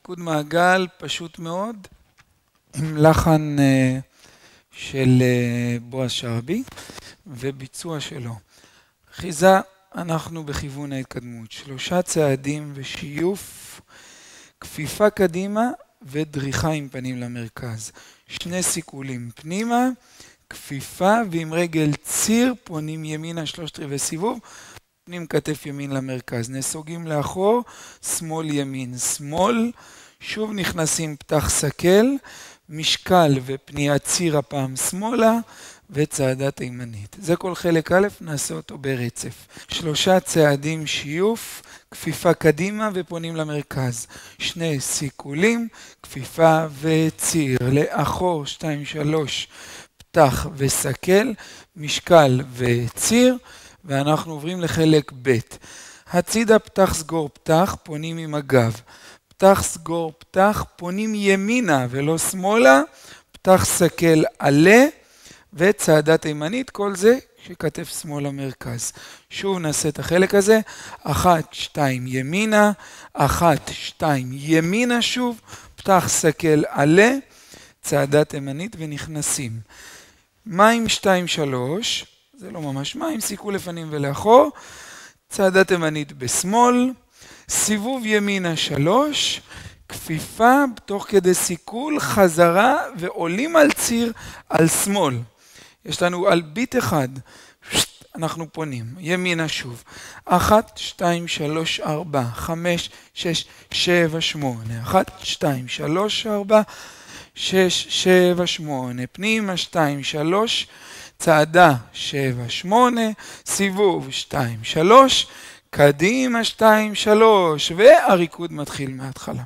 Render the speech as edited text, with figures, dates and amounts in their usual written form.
ריקוד מעגל פשוט מאוד, עם לחן של בועז שרעבי וביצוע שלו. אחיזה, אנחנו בכיוון ההתקדמות. 3 צעדים ושיוף, כפיפה קדימה ודריכה עם פנים למרכז. 2 סיכולים פנימה, כפיפה ועם רגל ציר, פונים ימינה 3/4 סיבוב, פנים כתף ימין למרכז. נסוגים לאחור, שמאל ימין שמאל, שוב נכנסים פתח סקל, משקל ופנייה ציר הפעם שמאלה, וצעדה תימנית. זה כל חלק א', נעשה אותו ברצף. 3 צעדים שיוף, כפיפה קדימה ופונים למרכז. 2 סיכולים, כפיפה וציר. לאחור 2-3, פתח וסקל, משקל וציר, ואנחנו עוברים לחלק ב'. הצידה פתח סגור פתח, פונים עם הגב. פתח סגור פתח, פונים ימינה ולא שמאלה, פתח סקל עלה, וצעדה תימנית, כל זה שכתף שמאל למרכז. שוב נעשה את החלק הזה, 1-2 ימינה, 1-2 ימינה שוב, פתח סקל עלה, צעדה תימנית ונכנסים. מים 2-3, זה לא ממש מים, סיכול לפנים ולאחור, צעדה תימנית בשמאל, סיבוב ימינה 3, כפיפה תוך כדי סיכול, חזרה ועולים על ציר על שמאל. יש לנו על ביט אחד, אנחנו פונים, ימינה שוב, 1, 2, 3, 4, 5, 6, 7, 8, 1, 2, 3, 4, 6, 7, 8, פנימה 2, 3, צעדה 7, 8, סיבוב 2, 3, קדימה 2, 3, והריקוד מתחיל מההתחלה.